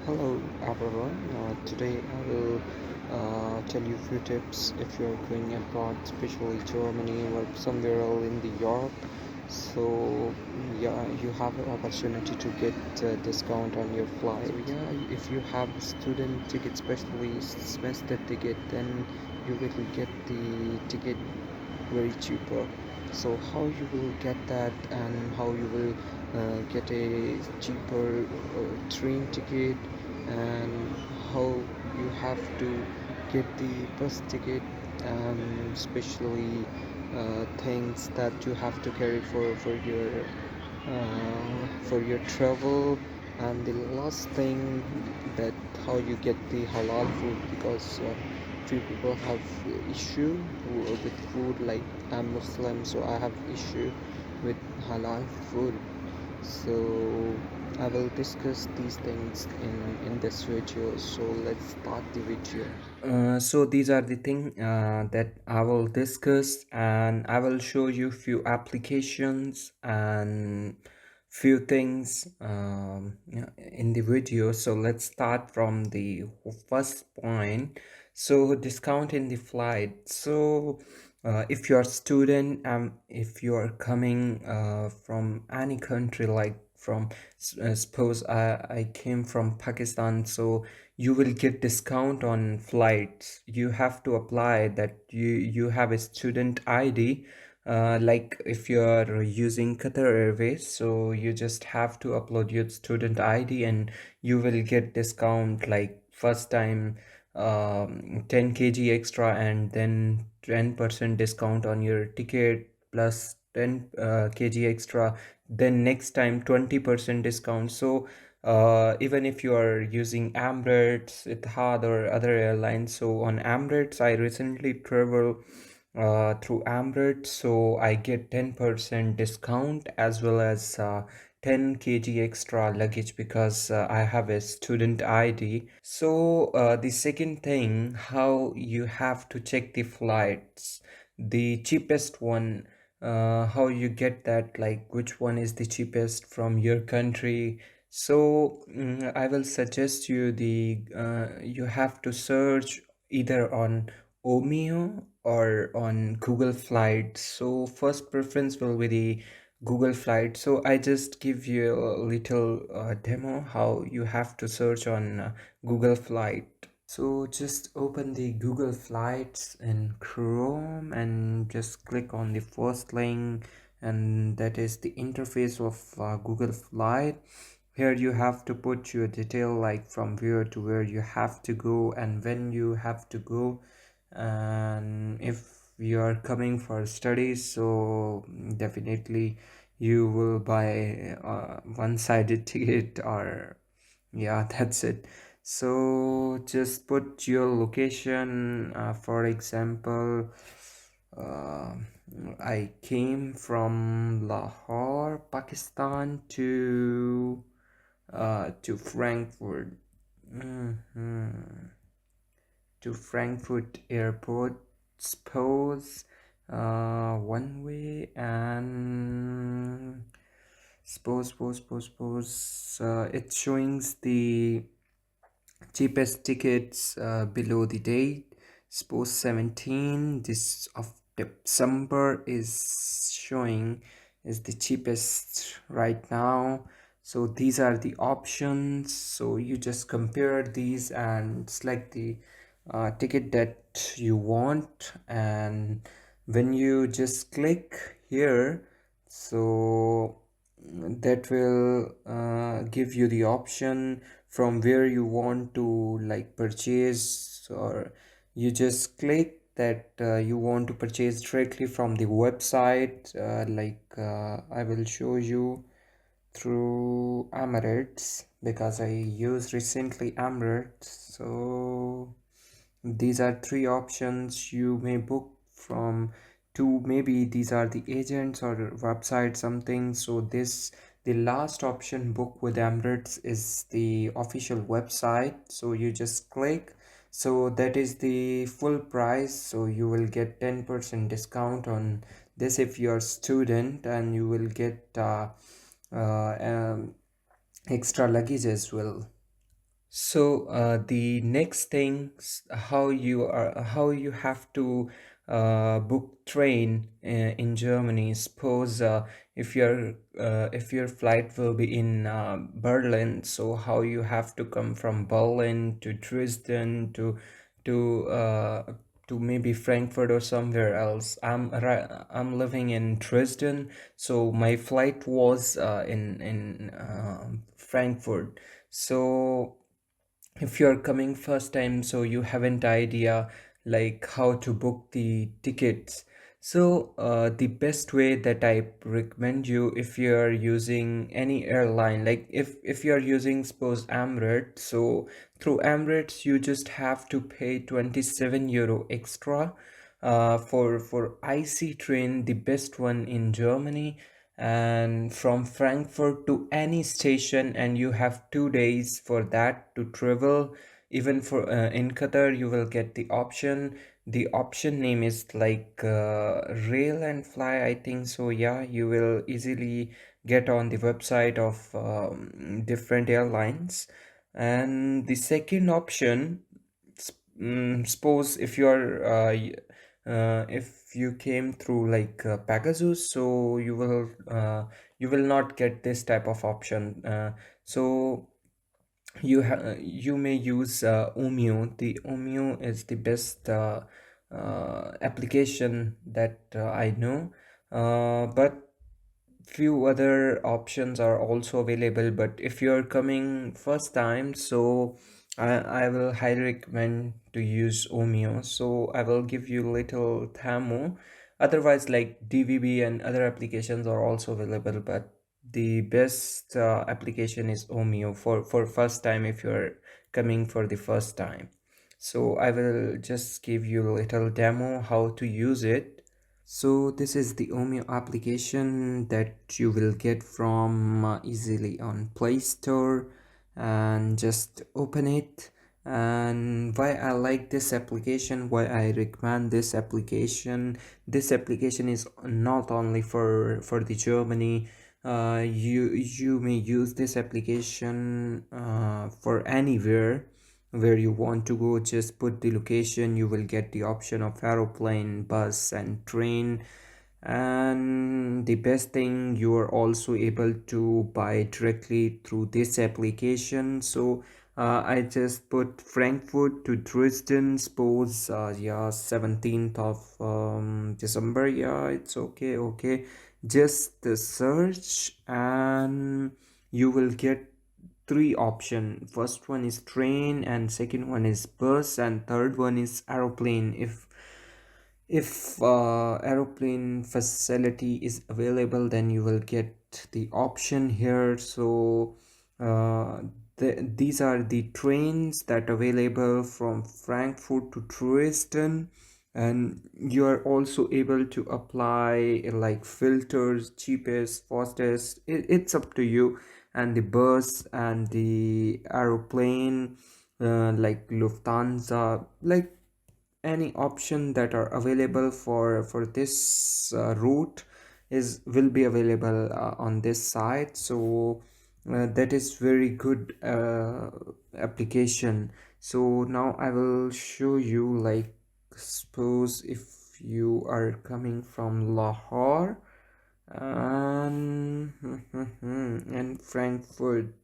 Hello everyone. Today I will tell you a few tips if you're going abroad, especially Germany or somewhere else in the Europe. So yeah, you have an opportunity to get discount on your flight. So yeah, if you have student ticket, especially semester ticket, then you will get the ticket very cheaper. So how you will get that and how you will get a cheaper train ticket and how you have to get the bus ticket and especially things that you have to carry for your travel. And the last thing, that how you get the halal food, because few people have issue with food. Like I'm Muslim, so I have issue with halal food. So I will discuss these things in this video. So let's start the video. So these are the thing that I will discuss, and I will show you few applications and few things yeah, in the video. So let's start from the first point. So discount in the flight. So if you're a student, if you are coming from any country, like from suppose I came from Pakistan, so you will get discount on flights. You have to apply that you have a student ID. Like if you're using Qatar Airways, so you just have to upload your student ID and you will get discount, like first time 10 kg extra and then 10% discount on your ticket plus 10 kg extra, then next time 20% discount. So even if you are using Emirates, Etihad or other airlines, so on Emirates I recently travel through Emirates, so I get 10% discount as well as 10 kg extra luggage because I have a student ID. So the second thing, how you have to check the flights, the cheapest one, how you get that, like which one is the cheapest from your country. So I will suggest you the you have to search either on Omeo or on Google Flights. So first preference will be the Google Flight. So I just give you a little demo how you have to search on Google Flight. So just open the Google Flights in Chrome and just click on the first link, and that is the interface of Google Flight. Here you have to put your detail, like from where to where you have to go and when you have to go. And if you are coming for studies, so definitely you will buy a one-sided ticket, or yeah, that's it. So just put your location, for example, uh, I came from Lahore, Pakistan to Frankfurt. Mhm. To Frankfurt Airport. Suppose one way, and suppose it's showing the cheapest tickets below the date. Suppose 17 this of December is showing is the cheapest right now. So these are the options, so you just compare these and select the ticket that you want. And when you just click here, so that will give you the option from where you want to like purchase, or you just click that you want to purchase directly from the website. I will show you through Emirates because I used recently Emirates. So these are three options you may book from. Two, maybe these are the agents or website something. So this, the last option, book with Emirates, is the official website, so you just click. So that is the full price, so you will get 10% discount on this if you're a student, and you will get uh, um, extra luggage as well. So the next thing, how you have to book train in Germany. Suppose if your flight will be in Berlin, so how you have to come from Berlin to Dresden to uh, to maybe Frankfurt or somewhere else. I'm living in Dresden, so my flight was in Frankfurt. So if you're coming first time, so you haven't idea like how to book the tickets. So the best way that I recommend you, if you're using any airline, like if you're using suppose Emirates, so through Emirates you just have to pay 27 euro extra for IC train, the best one in Germany, and from Frankfurt to any station, and you have 2 days for that to travel. Even for in Qatar you will get the option. The option name is like Rail and Fly, I think so. Yeah, you will easily get on the website of different airlines. And the second option, suppose if you are if you came through like Pegasus, so you will not get this type of option. So you may use Omeo. The Omeo is the best application that I know. But few other options are also available, but if you're coming first time, so I will highly recommend to use Omeo. So I will give you little demo. Otherwise, like DVB and other applications are also available, but the best application is Omeo for first time if you're coming for the first time. So I will just give you a little demo how to use it. So this is the Omeo application that you will get from easily on Play Store, and just open it. And why I like this application, why I recommend this application is not only for the Germany. You may use this application for anywhere where you want to go. Just put the location, you will get the option of aeroplane, bus and train. And the best thing, you are also able to buy directly through this application. So I just put Frankfurt to Dresden, suppose yeah, 17th of December. Yeah, it's okay, just search, and you will get three option. First one is train, and second one is bus, and third one is aeroplane. If aeroplane facility is available, then you will get the option here. So uh, these are the trains that available from Frankfurt to Dresden, and you are also able to apply like filters, cheapest, fastest. It's up to you. And the bus and the aeroplane, like Lufthansa, like any option that are available for this route is will be available on this site. So that is very good application. So now I will show you, like suppose if you are coming from Lahore and and Frankfurt,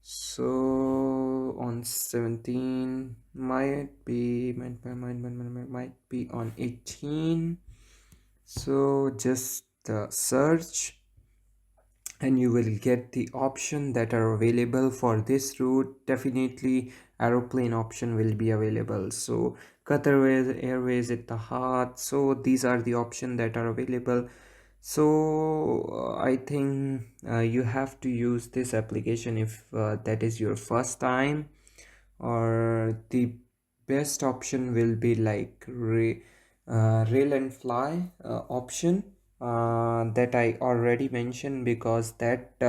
so on 17 might be on 18. So just search, and you will get the option that are available for this route. Definitely aeroplane option will be available. So Qatar Airways, Etihad. So these are the options that are available. So I think you have to use this application if that is your first time. Or the best option will be like Rail and Fly option that I already mentioned, because that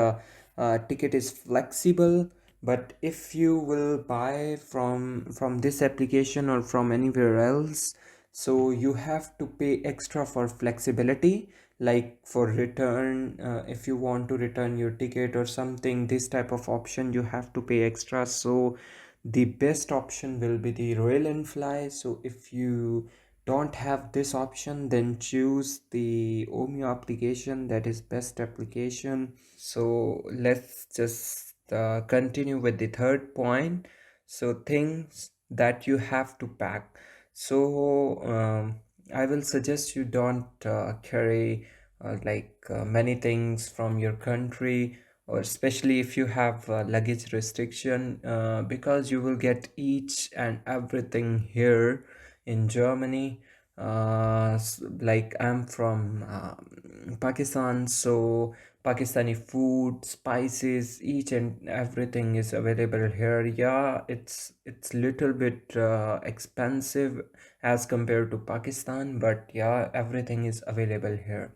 ticket is flexible. But if you will buy from this application or from anywhere else, so you have to pay extra for flexibility. like for return, if you want to return your ticket or something, this type of option you have to pay extra. So the best option will be the Rail and Fly. So if you don't have this option, then choose the Omeo application, that is best application. So let's just continue with the third point. So things that you have to pack. So I will suggest you don't carry many things from your country, or especially if you have luggage restriction, because you will get each and everything here in Germany. Like I'm from Pakistan, so Pakistani food, spices, each and everything is available here. Yeah, it's little bit expensive as compared to Pakistan, but yeah, everything is available here.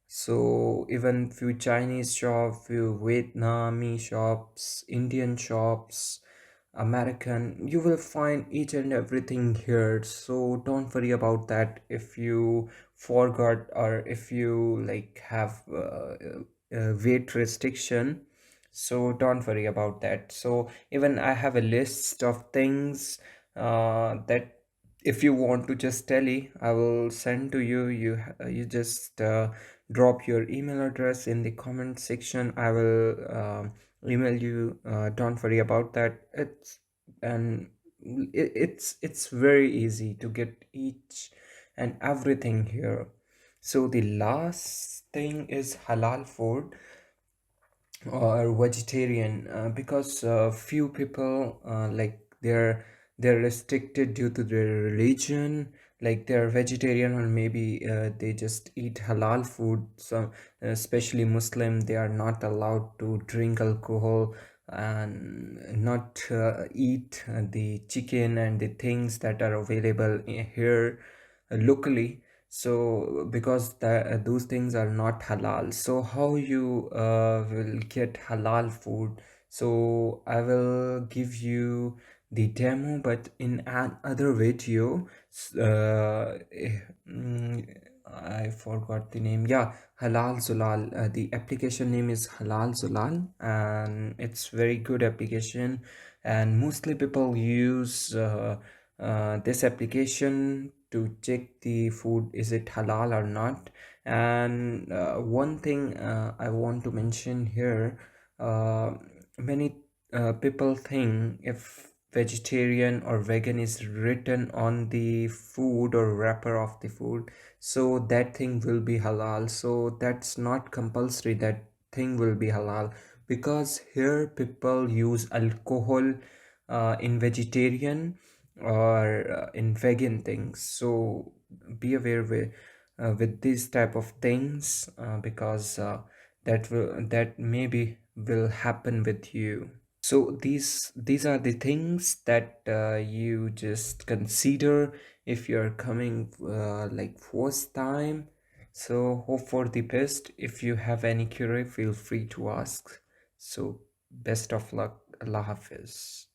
So even few Chinese shop, few Vietnamese shops, Indian shops, American, you will find each and everything here. So don't worry about that if you forgot, or if you like have weight restriction. So don't worry about that. So even I have a list of things that if you want to just tally, I will send to you. You just drop your email address in the comment section. I will email you. Don't worry about that. And it's very easy to get each and everything here. So the last thing is halal food or vegetarian, because few people they're restricted due to their religion, like they're vegetarian, or maybe they just eat halal food. So especially Muslim, they are not allowed to drink alcohol and not eat the chicken and the things that are available here locally. So because those things are not halal, so how you will get halal food? So I will give you the demo, but in another video. I forgot the name. Yeah, Halal Zulal. The application name is Halal Zulal, and it's very good application, and mostly people use this application to check the food, is it halal or not. And one thing I want to mention here, uh, many people think if vegetarian or vegan is written on the food or wrapper of the food, so that thing will be halal. So that's not compulsory that thing will be halal, because here people use alcohol in vegetarian or in vegan things. So be aware with these type of things, because that maybe will happen with you. So these are the things that you just consider if you're coming like first time. So hope for the best. If you have any query, feel free to ask. So best of luck. Allah Hafiz.